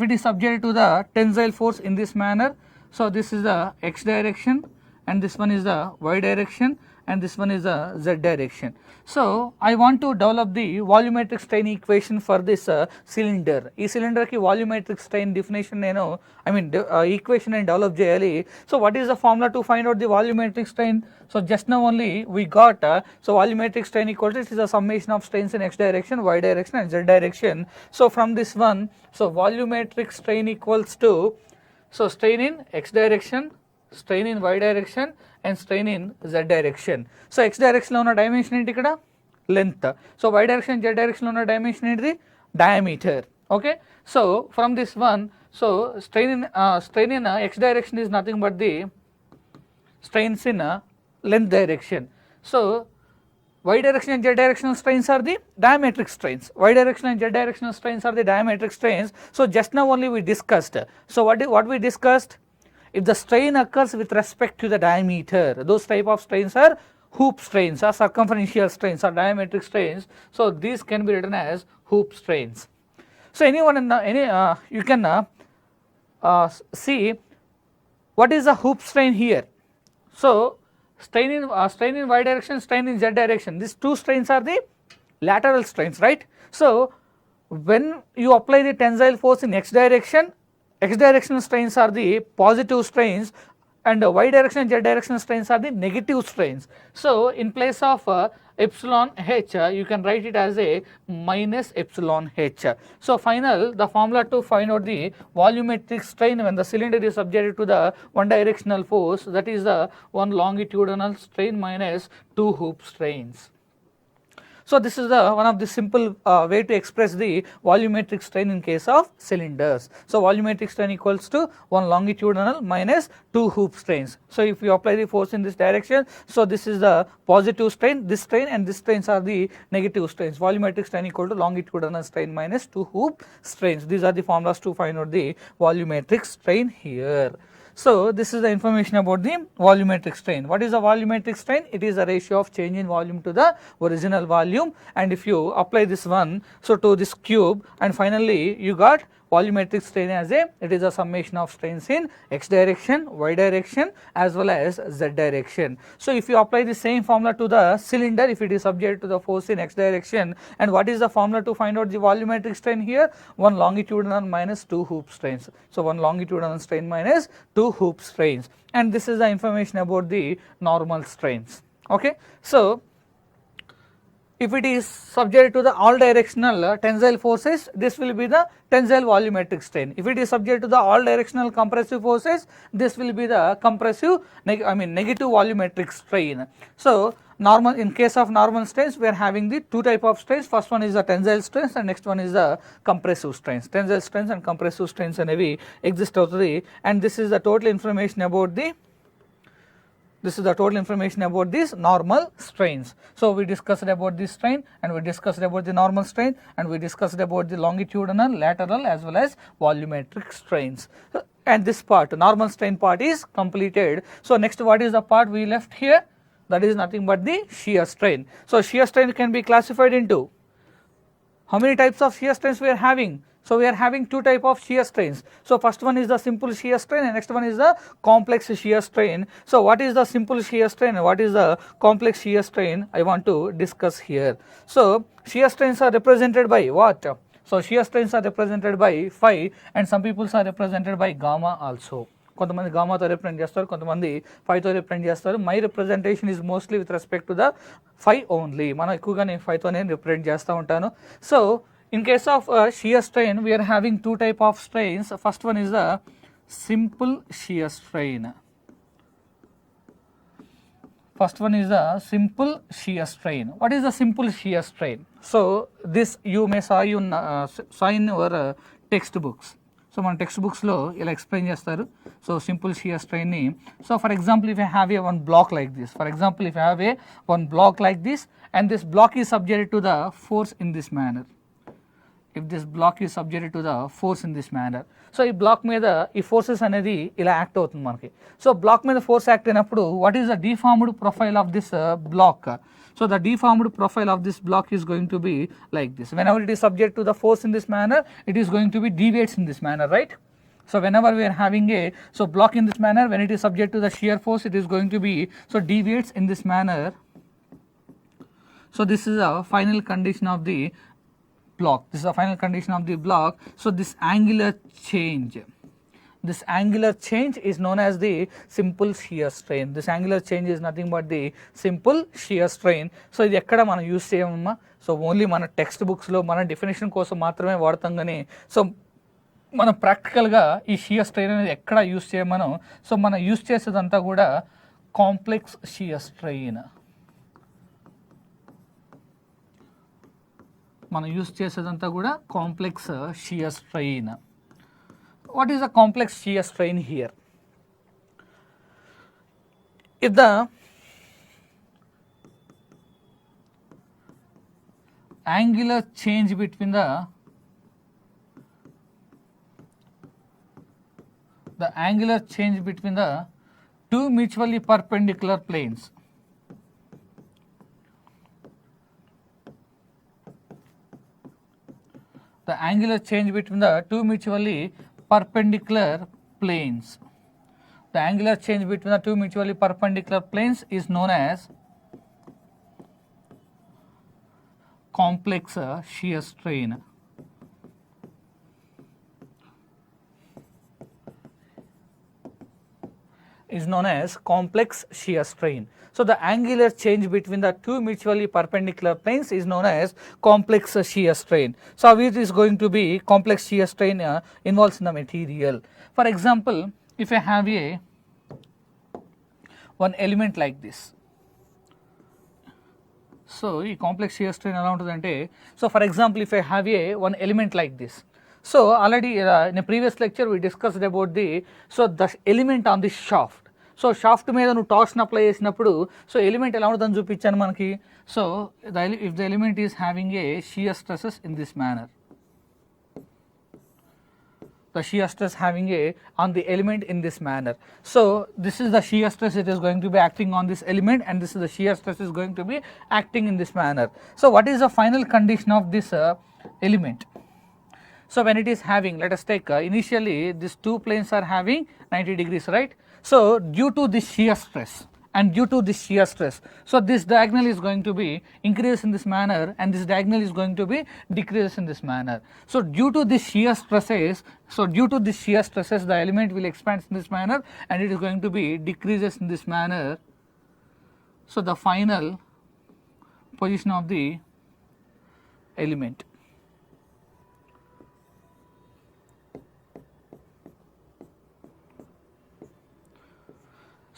it is subject to the tensile force in this manner, so this is the x direction and this one is the y direction and this one is the z direction. So, I want to develop the volumetric strain equation for this cylinder. Ee cylinder ki volumetric strain definition equation and develop cheyali. So, what is the formula to find out the volumetric strain? So, just now only we got so volumetric strain equal to, it is a summation of strains in x direction, y direction and z direction. So, from this one, so volumetric strain equals to, so strain in x direction, strain in y direction and strain in z direction. So, x direction lo unna dimension enti ikkada length. So, y direction z direction lo unna dimension enti diameter. Okay. So, from this one, so strain in x direction is nothing but the strains in length direction. So, y direction and z directional strains are the diametric strains. Y direction and z directional strains are the diametric strains. So, just now only we discussed. So, what we discussed? If the strain occurs with respect to the diameter, those type of strains are hoop strains or circumferential strains or diametric strains. So, these can be written as hoop strains. So, anyone in the, you can see what is the hoop strain here. So, strain in y direction, strain in z direction, these two strains are the lateral strains, right. So, when you apply the tensile force in x directional strains are the positive strains and y direction and z directional strains are the negative strains. So, in place of epsilon h, you can write it as a minus epsilon h. So, the formula to find out the volumetric strain when the cylinder is subjected to the one directional force, that is the one longitudinal strain minus two hoop strains. So, this is the one of the simple way to express the volumetric strain in case of cylinders. So, volumetric strain equals to one longitudinal minus two hoop strains. So, if you apply the force in this direction, so this is the positive strain, this strain and this strains are the negative strains. Volumetric strain equal to longitudinal strain minus two hoop strains. These are the formulas to find out the volumetric strain here. So, this is the information about the volumetric strain. What is the volumetric strain? It is a ratio of change in volume to the original volume, and if you apply this one, so to this cube, and finally you got volumetric strain as it is a summation of strains in x direction, y direction as well as z direction. So, if you apply the same formula to the cylinder, if it is subject to the force in x direction, and what is the formula to find out the volumetric strain here? One longitudinal minus two hoop strains. So, one longitudinal strain minus two hoop strains, and this is the information about the normal strains. Okay. So, if it is subject to the all directional tensile forces, this will be the tensile volumetric strain. If it is subject to the all directional compressive forces, this will be the compressive negative volumetric strain. So, in case of normal strains, we are having the two type of strains. First one is the tensile strains and next one is the compressive strains. Tensile strains and compressive strains అనేవి exist అవుతుంది, and this is the total information about the these normal strains. So, we discussed about this strain and we discussed about the normal strain and we discussed about the longitudinal, lateral as well as volumetric strains. And this part, normal strain part is completed. So, next what is the part we left here? That is nothing but the shear strain. So, shear strain can be classified into how many types of shear strains we are having? So, we are having two type of shear strains. So, first one is the simple shear strain and next one is the complex shear strain. So, what is the simple shear strain and what is the complex shear strain? I want to discuss here. So, shear strains are represented by what? So, shear strains are represented by phi and some people are represented by gamma also. కొంతమంది గామాతో represent చేస్తారు, కొంతమంది ఫైతో represent చేస్తారు. My representation is mostly with respect to the phi only. మనం ఎక్కువగా నేను ఫైతో నేను రిప్రజెంట్ చేస్తూ ఉంటాను. So, in case of shear strain, we are having two type of strains. First one is the simple shear strain. First one is the simple shear strain. What is the simple shear strain? So, this you may saw in your textbooks. So మన టెక్స్ట్ బుక్స్లో ఇలా explain చేస్తారు. So simple shear స్ట్రెయిన్ని. So for example if I have a one block like this, for example if I have a one block like this and this block is subjected to the force in this manner. If this block is subjected to the force in this manner. So ఈ block మీద ఈ forces అనేది ఇలా act అవుతుంది మనకి. So black మీద force act అయినప్పుడు what is the deformed profile of this block? So the deformed profile of this block is going to be like this. Whenever it is subject to the force in this manner, it is going to be deviates in this manner, right? So whenever we are having a block in this manner, when it is subject to the shear force, it is going to be deviates in this manner. So this is a final condition of the block. This is a final condition of the block. So this angular change. This angular change is known as the simple shear strain. This angular change is nothing but the simple shear strain. So ఇది ఎక్కడ మనం use చేయమమ్మా? So only మన టెక్స్ట్ బుక్స్లో మన definition కోసం మాత్రమే వాడతాం కానీ సో మనం ప్రాక్టికల్గా ఈ షియర్ స్ట్రెయిన్ అనేది ఎక్కడ యూస్ చేయమనం. సో మనం యూస్ చేసేదంతా కూడా కాంప్లెక్స్ షియర్ స్ట్రెయిన్. మనం యూస్ చేసేదంతా కూడా complex shear strain. What is a complex shear strain here? If the angular change between the angular change between the two mutually perpendicular planes, the angular change between the two mutually perpendicular planes, the angular change between the two mutually perpendicular planes is known as complex shear strain. Is known as complex shear strain. So the angular change between the two mutually perpendicular planes is known as complex shear strain. So how it is going to be complex shear strain involves in the material. For example, if I have a one element like this. So ఈ complex shear strain ఎలా ఉంటుందంటే, so for example if I have a one element like this. So already in a previous lecture we discussed about the element on the shaft. So shaft మీద నువ్వు torsion apply చేసినప్పుడు so element ఎలా ఉంటుందని చూపించాను మనకి. So if the element is having a shear stresses in this manner, the shear stress having a on the element in this manner. So this is the shear stress, it is going to be acting on this element, and this is the shear stress is going to be acting in this manner. So what is the final condition of this element? So when it is having, let us take initially these two planes are having 90 degrees, right? So due to this shear stress and due to this shear stress, so this diagonal is going to be increased in this manner and this diagonal is going to be decreased in this manner. So due to this shear stresses, the element will expand in this manner and it is going to be decreases in this manner. So the final position of the element.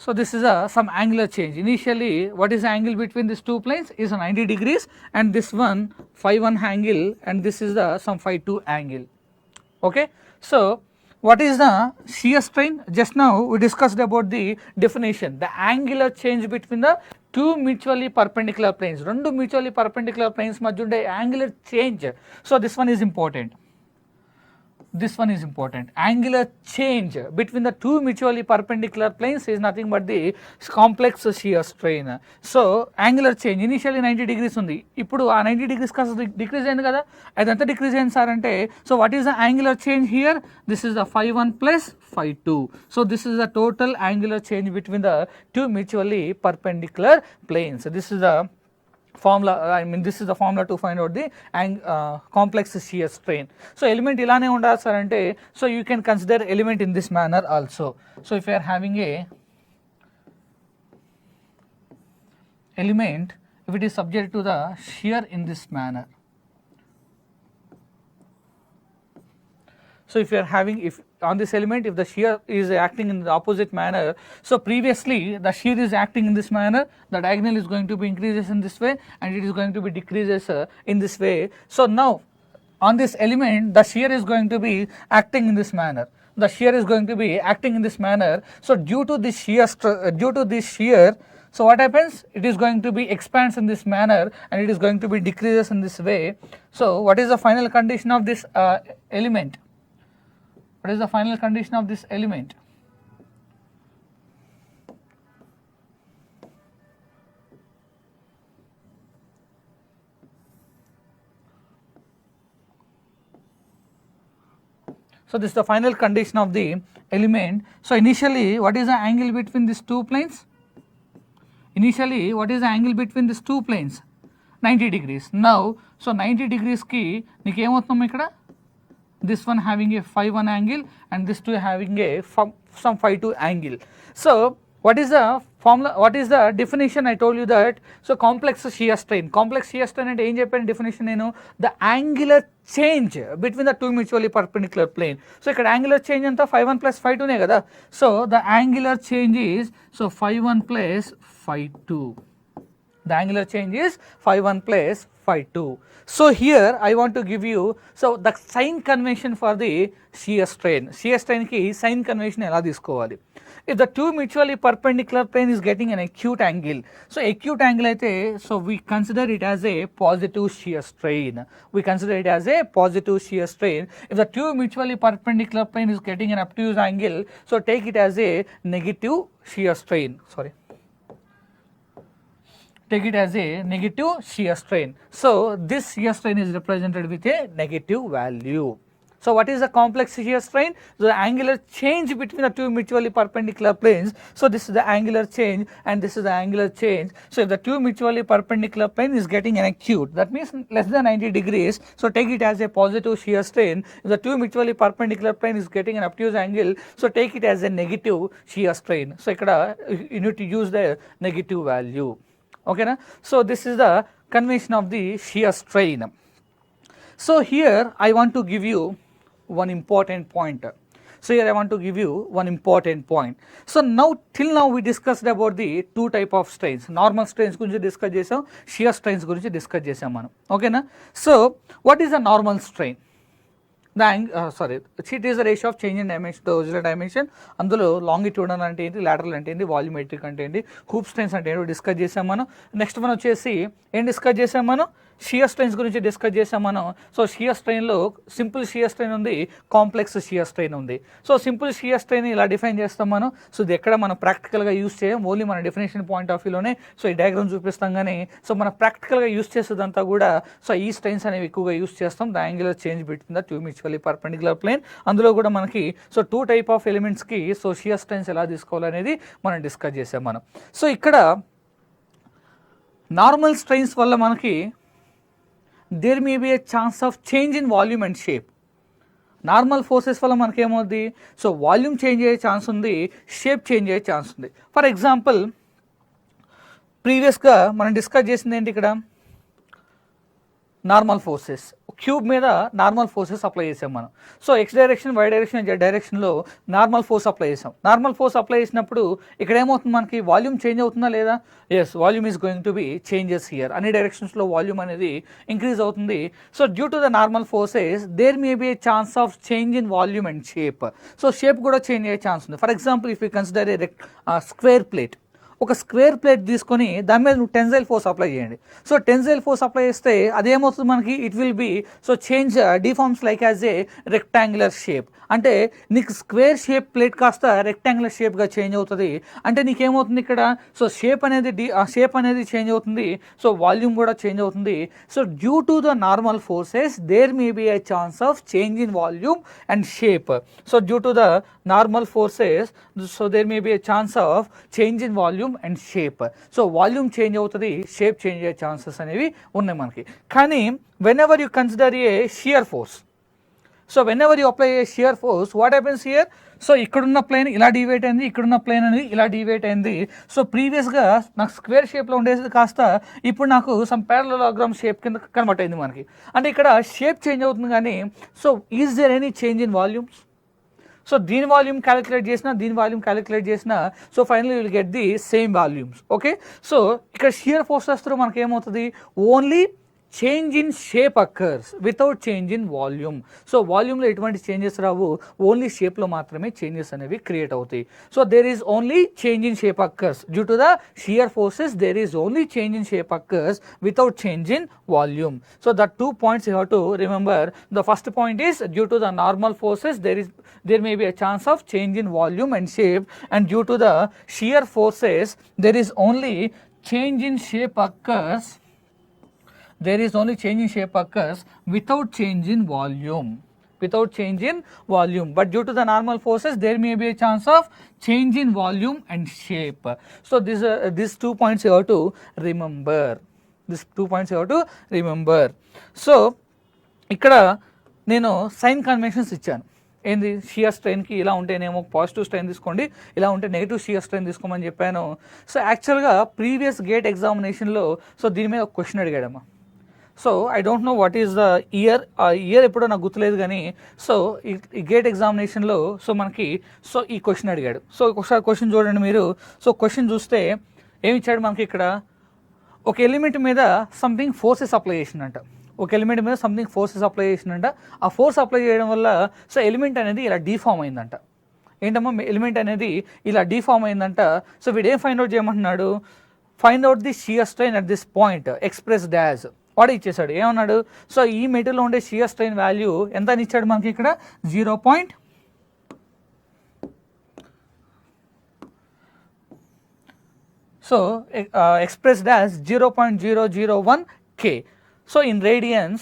So this is some angular change. Initially what is the angle between these two planes is 90 degrees and this one phi 1 angle and this is the some phi 2 angle. Okay. So what is the shear strain? Just now we discussed about the definition. The angular change between the two mutually perpendicular planes. Rendu mutually perpendicular planes madhya unde angular change. So this one is important. This one is important. Angular change between the two mutually perpendicular planes is nothing but the complex shear strain. So angular change initially 90 degrees undi, ippudu aa 90 degrees kasa decrease ayindi kada, adantha decrease ayindi sir ante. So what is the angular change here? This is the phi 1 plus phi 2. So this is the total angular change between the two mutually perpendicular planes. So this is the formula, this is the formula to find out the complex shear strain. So element ilane undadu sir ante, so you can consider element in this manner also. So if you are having a element, if it is subject to the shear in this manner, so if you are having, if on this element if the shear is acting in the opposite manner, so previously the shear is acting in this manner, the diagonal is going to be increases in this way and it is going to be decreases in this way. So now on this element, the shear is going to be acting in this manner. The shear is going to be acting in this manner. So due to this shear, so what happens? It is going to be expands in this manner and it is going to be decreases in this way. So what is the final condition of this element? What is the final condition of this element? So this is the final condition of the element. So initially, what is the angle between these two planes? Initially, what is the angle between these two planes? 90 degrees. Now, so 90 degrees ki నీకు ఏమవుతుందమ్మా ఇక్కడ? This one having a phi 1 angle and this two having a some phi 2 angle. So what is the formula? What is the definition? I told you that. So complex shear strain. Complex shear strain అంటే ఏం చెప్పాను definition నేను? The angular change between the two mutually perpendicular plane. So ఇక్కడ angular change అంతా phi 1 plus phi 2 నే కదా. So the angular change is so phi 1 plus phi 2. The angular change is phi 1 plus phi 2. So here I want to give you so the sign convention for the shear strain. Shear strain ki sign convention ela తీసుకోవాలి. If the two mutually perpendicular plane is getting an acute angle, so acute angle అయితే so we consider it as a positive shear strain. We consider it as a positive shear strain. If the two mutually perpendicular plane is getting an obtuse angle, so take it as a negative shear strain. Sorry. Take it as a negative shear strain. So this shear strain is represented with a negative value. So what is the complex shear strain? So the angular change between the two mutually perpendicular planes. So this is the angular change and this is the angular change. So if the two mutually perpendicular plane is getting an acute, that means less than 90 degrees. So take it as a positive shear strain. If the two mutually perpendicular plane is getting an obtuse angle, so take it as a negative shear strain. So ikkada you need to use the negative value. Okay na? So this is the convention of the shear strain. So here I want to give you one important point. So here I want to give you one important point. So now till now we discussed about the two type of strains. Normal strains gurinchi discuss chesam, shear strains gurinchi discuss chesam manam. Okay na? So what is a normal strain? It is the ratio of change in dimension to original dimension. అందులో longitudinal అంటే ఏంటి, lateral అంటే ఏంటి, volumetric అంటే ఏంటి, hoop strains అంటే ఏంటో discuss చేసాం మనం. నెక్స్ట్ మనం వచ్చేసి ఏం డిస్కస్ చేసాం మనం? షియర్ స్ట్రెయిన్స్ గురించి డిస్కస్ చేసాం మనం. సో షియర్ స్ట్రెయిన్లో సింపుల్ షియర్ స్ట్రెయిన్ ఉంది, కాంప్లెక్స్ షియర్ స్ట్రెయిన్ ఉంది. సో సింపుల్ షియర్ స్ట్రెయిన్ ఇలా డిఫైన్ చేస్తాం మనం. సో ఇది ఎక్కడ మనం ప్రాక్టికల్గా యూస్ చేయం, ఓన్లీ మన డెఫినేషన్ పాయింట్ ఆఫ్ వ్యూలోనే సో ఈ డయాగ్రామ్ చూపిస్తాం. కానీ సో మనం ప్రాక్టికల్గా యూస్ చేసేదంతా కూడా సో ఈ స్ట్రెయిన్స్ అనేవి ఎక్కువగా యూస్ చేస్తాం. The angular change between the two mutually perpendicular plane. అందులో కూడా మనకి సో టూ టైప్ ఆఫ్ ఎలిమెంట్స్కి సో షియర్ స్ట్రెయిన్స్ ఎలా తీసుకోవాలనేది మనం డిస్కస్ చేసాం మనం. సో ఇక్కడ నార్మల్ స్ట్రెయిన్స్ వల్ల మనకి there may be a chance of change in volume and shape. Normal forces వల్ల మనకి ఏమవుద్ది? సో వాల్యూమ్ చేంజ్ అయ్యే ఛాన్స్ ఉంది, షేప్ చేంజ్ అయ్యే ఛాన్స్ ఉంది. ఫర్ ఎగ్జాంపుల్ ప్రీవియస్గా మనం డిస్కస్ చేసింది ఏంటి? ఇక్కడ నార్మల్ ఫోర్సెస్ క్యూబ్ మీద నార్మల్ ఫోర్సెస్ అప్లై చేసాం మనం. So x direction, y direction, z డైరెక్షన్లో నార్మల్ ఫోర్స్ అప్లై చేసాం. నార్మల్ ఫోర్స్ అప్లై చేసినప్పుడు ఇక్కడ ఏమవుతుంది? మనకి వాల్యూమ్ చేంజ్ అవుతుందా లేదా? Yes, volume is going to be changes here. అన్ని డైరెక్షన్స్లో వాల్యూమ్ అనేది ఇంక్రీజ్ అవుతుంది. So due to the normal forces there may be a chance of change in volume and shape. So shape కూడా change అయ్యే chance ఉంది. For example if you consider a square plate, ఒక square plate తీసుకొని దాని మీద నువ్వు tensile force apply చేయండి. So tensile force apply చేస్తే అదేమవుతుంది మనకి? It will be so change deforms like as a rectangular shape. అంటే నీకు స్క్వేర్ షేప్ ప్లేట్ కాస్త రెక్టాంగులర్ షేప్గా చేంజ్ అవుతుంది. అంటే నీకేమవుతుంది ఇక్కడ? సో షేప్ అనేది చేంజ్ అవుతుంది. సో వాల్యూమ్ కూడా చేంజ్ అవుతుంది. So due to the normal forces there may be a chance of change in volume and shape. So due to the normal forces so there may be a chance of change in volume and shape. So volume change అవుతుంది, shape change అయ్యే chances అనేవి ఉన్నాయి మనకి. కానీ whenever you consider a shear force, so whenever you apply a shear force, what happens here? So ఇక్కడున్న plane ఇలా డివైట్ అయింది, ఇక్కడున్న ప్లేన్ అనేది ఇలా డివైట్ అయింది. సో ప్రీవియస్గా నాకు స్క్వేర్ షేప్లో ఉండేది కాస్త ఇప్పుడు నాకు సమ్ పారలలోగ్రామ్ షేప్ కింద కన్వర్ట్ అయింది మనకి. అంటే ఇక్కడ షేప్ చేంజ్ అవుతుంది కానీ so is there any change in volumes? So దీని వాల్యూమ్ క్యాలిక్యులేట్ చేసినా, దీని వాల్యూమ్ క్యాలిక్యులేట్ చేసినా so finally will get the same volumes. Okay, so ఇక్కడ షియర్ ఫోర్సెస్ తో మనకి ఏమవుతుంది? Only change in shape occurs without change in volume. So వాల్యూమ్లో ఎటువంటి చేంజెస్ రావు, ఓన్లీ షేప్లో మాత్రమే చేంజెస్ అనేవి క్రియేట్ అవుతాయి. So there is only change in shape occurs due to the shear forces, there is only change in shape occurs without change in volume. So the 2 points you have to remember. The first point is due to the normal forces there may be a chance of change in volume and shape, and due to the shear forces there is only change in shape occurs, there is only change in shape occurs without change in volume, without change in volume. But due to the normal forces there may be a chance of change in volume and shape. So these 2 points you have to remember. These 2 points you have to remember. So ఇక్కడ నేను sign conventions ఇచ్చాను. ఏంది, shear స్ట్రెయిన్కి ఇలా ఉంటేనేమో positive strain తీసుకోండి, ఇలా ఉంటే negative shear strain తీసుకోమని చెప్పాను. సో యాక్చువల్గా ప్రీవియస్ గేట్ ఎగ్జామినేషన్లో సో దీని మీద ఒక క్వశ్చన్ అడిగాడమ్మా. So I don't know what is the year, ఆ ఇయర్ ఎప్పుడో నాకు గుర్తులేదు కానీ సో ఈ గేట్ ఎగ్జామినేషన్లో సో మనకి సో ఈ క్వశ్చన్ అడిగాడు. సో ఒకసారి క్వశ్చన్ చూడండి మీరు. సో క్వశ్చన్ చూస్తే ఏమి ఇచ్చాడు మనకి ఇక్కడ, ఒక ఎలిమెంట్ మీద సంథింగ్ ఫోర్సెస్ అప్లై చేసిందంట, ఒక ఎలిమెంట్ మీద సంథింగ్ ఫోర్సెస్ అప్లై చేసిందంట. ఆ ఫోర్స్ అప్లై చేయడం వల్ల సో ఎలిమెంట్ అనేది ఇలా డీఫామ్ అయిందంట. ఏంటమ్మా, ఎలిమెంట్ అనేది ఇలా డీఫామ్ అయిందంట. సో వీడు ఏం ఫైండ్ అవుట్ చేయమంటున్నాడు, find out the shear strain at this point express dash. వాడు ఇచ్చేసాడు, ఏమన్నాడు, సో ఈ మెటీరియల్లో ఉండే షియర్ స్ట్రెయిన్ వాల్యూ ఎంత అని ఇచ్చాడు మనకి ఇక్కడ 0. So expressed as 0.001 K. So in radians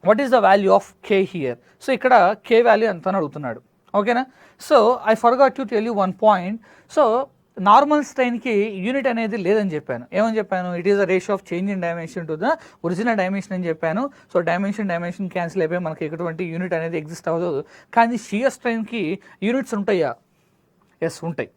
what is the value of K here? So ఇక్కడ K value ఎంత అని అడుగుతున్నాడు, ఓకేనా. So I forgot to tell you 1 point. So normal స్ట్రెయిన్కి యూనిట్ అనేది లేదని చెప్పాను. ఏమని చెప్పాను, it is the ratio of change in dimension to the original dimension అని చెప్పాను. సో డైమెన్షన్ క్యాన్సిల్ అయిపోయి మనకి ఎటువంటి యూనిట్ అనేది ఎగ్జిస్ట్ అవ్వదు. కానీ షియర్ స్ట్రెయిన్కి యూనిట్స్ ఉంటాయా? ఎస్, ఉంటాయి.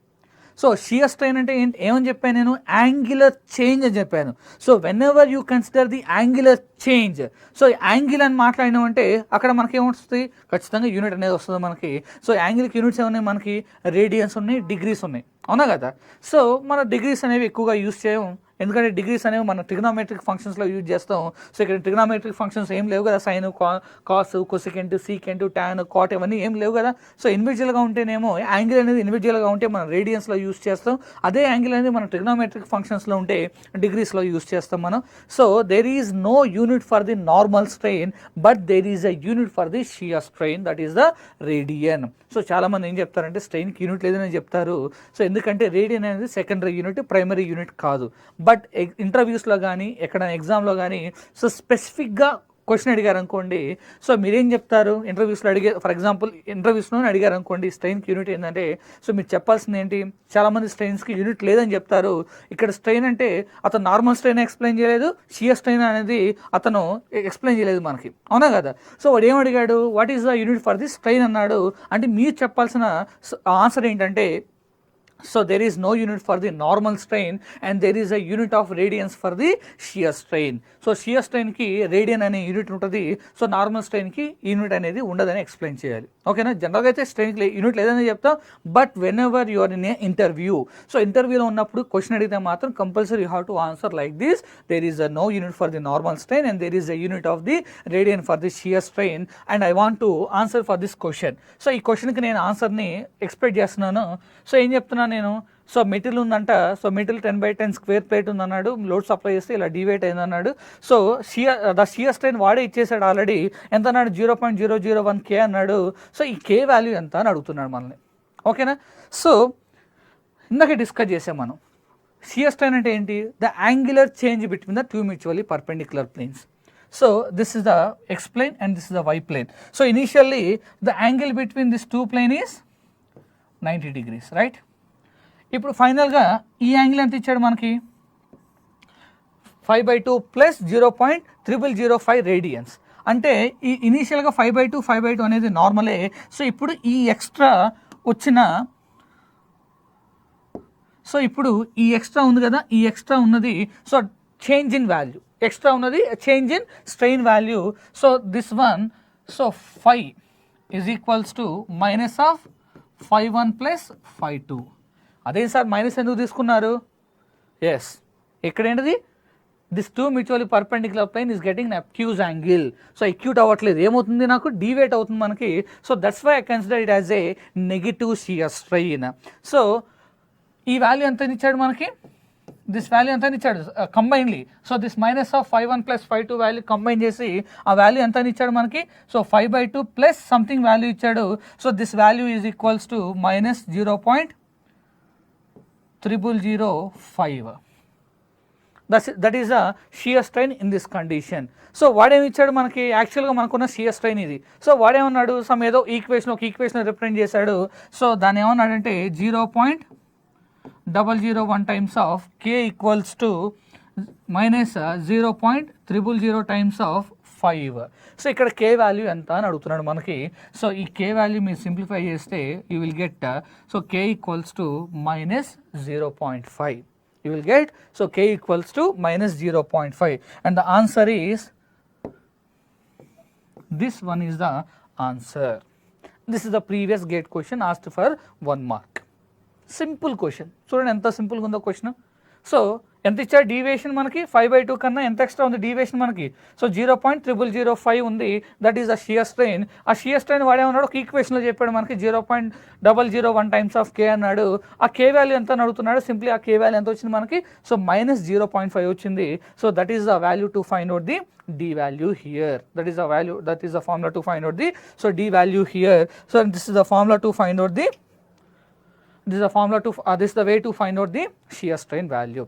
సో షియర్ స్ట్రెయిన్ అంటే ఏంటి, ఏమని చెప్పాను నేను, యాంగిలర్ చేంజ్ అని చెప్పాను. So whenever you consider the angular change, so angle అని మాట్లాడినామంటే అక్కడ మనకి ఏమొస్తుంది, ఖచ్చితంగా యూనిట్ అనేది వస్తుంది మనకి. సో యాంగిల్కి యూనిట్స్ ఏమున్నాయి మనకి, రేడియన్స్ ఉన్నాయి, డిగ్రీస్ ఉన్నాయి, అవునా కదా. సో మన డిగ్రీస్ అనేవి ఎక్కువగా యూజ్ చేయం, ఎందుకంటే డిగ్రీస్ అనేవి మనం ట్రిగ్నోమెట్రిక్ ఫంక్షన్స్లో యూజ్ చేస్తాం. సో ఇక్కడ ట్రిగ్నోమెట్రిక్ ఫంక్షన్స్ ఏం లేవు కదా, sine, cos, cosecant, secant, tan, cot ఇవన్నీ ఏం లేవు కదా. సో ఇండివిజువల్గా ఉంటేనేమో యాంగిల్ అనేది ఇండివిజువల్గా ఉంటే మనం రేడియన్స్లో యూజ్ చేస్తాం, అదే యాంగిల్ అనేది మనం ట్రిగ్నోమెట్రిక్ ఫంక్షన్స్లో ఉంటే డిగ్రీస్లో యూజ్ చేస్తాం మనం. So there is no unit for the normal strain, but there is a unit for the shear strain, that is the radian. So చాలామంది ఏం చెప్తారంటే స్ట్రెయిన్కి యూనిట్ లేదని చెప్తారు. సో ఎందుకంటే రేడియన్ అనేది సెకండరీ యూనిట్, ప్రైమరీ యూనిట్ కాదు. బట్ ఇంటర్వ్యూస్లో కానీ ఎక్కడ ఎగ్జామ్లో కానీ సో స్పెసిఫిక్గా క్వశ్చన్ అడిగారు అనుకోండి, సో మీరేం చెప్తారు, ఇంటర్వ్యూస్లో ఫర్ ఎగ్జాంపుల్ ఇంటర్వ్యూస్లో అడిగారు అనుకోండి స్ట్రెయిన్కి యూనిట్ ఏంటంటే, సో మీరు చెప్పాల్సింది ఏంటి, చాలామంది స్ట్రెయిన్స్కి యూనిట్ లేదని చెప్తారు. ఇక్కడ స్ట్రెయిన్ అంటే అతను నార్మల్ స్ట్రెయిన్ ఎక్స్ప్లెయిన్ చేయలేదు, షియర్ స్ట్రెయిన్ అనేది అతను ఎక్స్ప్లెయిన్ చేయలేదు మనకి, అవునా కదా. సో వాడు ఏమడిగాడు, what is the unit for the strain అన్నాడు. అంటే మీరు చెప్పాల్సిన ఆన్సర్ ఏంటంటే, so there is no unit for the normal strain and there is a unit of radians for the shear strain. So shear strain ki radian ane unit untadi, so normal strain ki unit anedi undadani explain cheyali, okay na. General ga aithe strain ki unit ledani cheptam, but whenever you are in a interview, so interview lo unnappudu question adigithe matram compulsory you have to answer like this, there is a no unit for the normal strain and there is a unit of the radian for the shear strain, and I want to answer for this question. So ee question ki nenu answer ni expect chestunnanu. So em cheptunna నేను, so material ఉందంట, so material 10/10 square plate ఉందన్నాడు, load supply చేస్తే ఇలా deviate అయిందన్నాడు. So shear strain వాడే ఇచ్చేసాడు already, ఎంత అన్నాడు 0.001 K అన్నాడు. సో ఈ K వాల్యూ ఎంత అని అడుగుతున్నాడు మనల్ని, ఓకేనా. సో ఇందాక డిస్కస్ చేసాం మనం, షియర్ స్ట్రెయిన్ అంటే ఏంటి, the angular change between the two mutually perpendicular planes. So this is the x plane and this is the y plane. So initially the angle between these two plane is 90 degrees, right. ఇప్పుడు ఫైనల్గా ఈ angle ఎంత ఇచ్చాడు మనకి, 5/2 plus 0.0005 radians. అంటే ఈ ఇనీషియల్గా 5/2 అనేది నార్మలే. సో ఇప్పుడు ఈ ఎక్స్ట్రా వచ్చిన, సో ఇప్పుడు ఈ ఎక్స్ట్రా ఉంది కదా, ఈ ఎక్స్ట్రా ఉన్నది so change in value, extra ఉన్నది change in strain value. So this one, so 5 is equals to minus of 5/1 plus 5/2. అదే సార్ మైనస్ ఎందుకు తీసుకున్నారు, ఎస్ ఇక్కడ ఏంటిది this two mutually perpendicular plane is getting acute angle. So acute అవ్వట్లేదు, ఏమవుతుంది నాకు deviate అవుతుంది మనకి. So that's why I consider it as a negative shear strain. So ఈ వాల్యూ ఎంత ఇచ్చాడు మనకి, దిస్ వాల్యూ ఎంత ఇచ్చాడు combinedly. So this minus of 5.1 plus 5.2 value combine చేసి ఆ వాల్యూ ఎంత ఇచ్చాడు మనకి. సో 5/2 ప్లస్ సంథింగ్ వాల్యూ ఇచ్చాడు. So this value is equals to minus 0.0005. That is a shear strain in this condition. So వాడేమి ఇచ్చాడు మనకి, యాక్చువల్గా మనకున్న షియర్ స్ట్రెయిన్ ఇది. సో వాడేమన్నాడు, సమ్ ఏదో ఈక్వేషన్, ఒక ఈక్వేషన్ రిప్రజెంట్ చేశాడు. సో దాన్ని ఏమన్నాడంటే 0.001 times of k equals to minus 0.000 times of 5. So ఇక్కడ k వాల్యూ ఎంత అని అడుగుతున్నాడు మనకి. సో ఈ k వాల్యూ మీరు సింప్లిఫై చేస్తే you will get, so k equals to minus 0.5. you will get, so k equals to minus 0.5, and the answer is, this one is the answer. This is the previous gate question asked for 1 mark. Simple question. చూడండి ఎంత సింపుల్గా ఉందో question. So ఎంత ఇచ్చారు deviation మనకి, 5/2 కన్నా ఎంత extra ఉంది డీవియేషన్ మనకి. సో 0.0005 ఉంది, that is a shear strain. ఆ షియర్ స్ట్రెయిన్ వాడేమన్నాడు, ఒక ఈక్వేషన్లో చెప్పాడు మనకి 0.001 టైమ్స్ ఆఫ్ k అన్నాడు. ఆ k వాల్యూ ఎంత అని అడుగుతున్నాడు, సింప్లీ ఆ k వాల్యూ ఎంత వచ్చింది మనకి. సో మైనస్ 0.5 వచ్చింది. So that is the value to find out the d value here. That is the value, that is the formula to find out the, so d value here. So this is the formula to find out the, this is the formula to, this is the way to find out the shear strain value.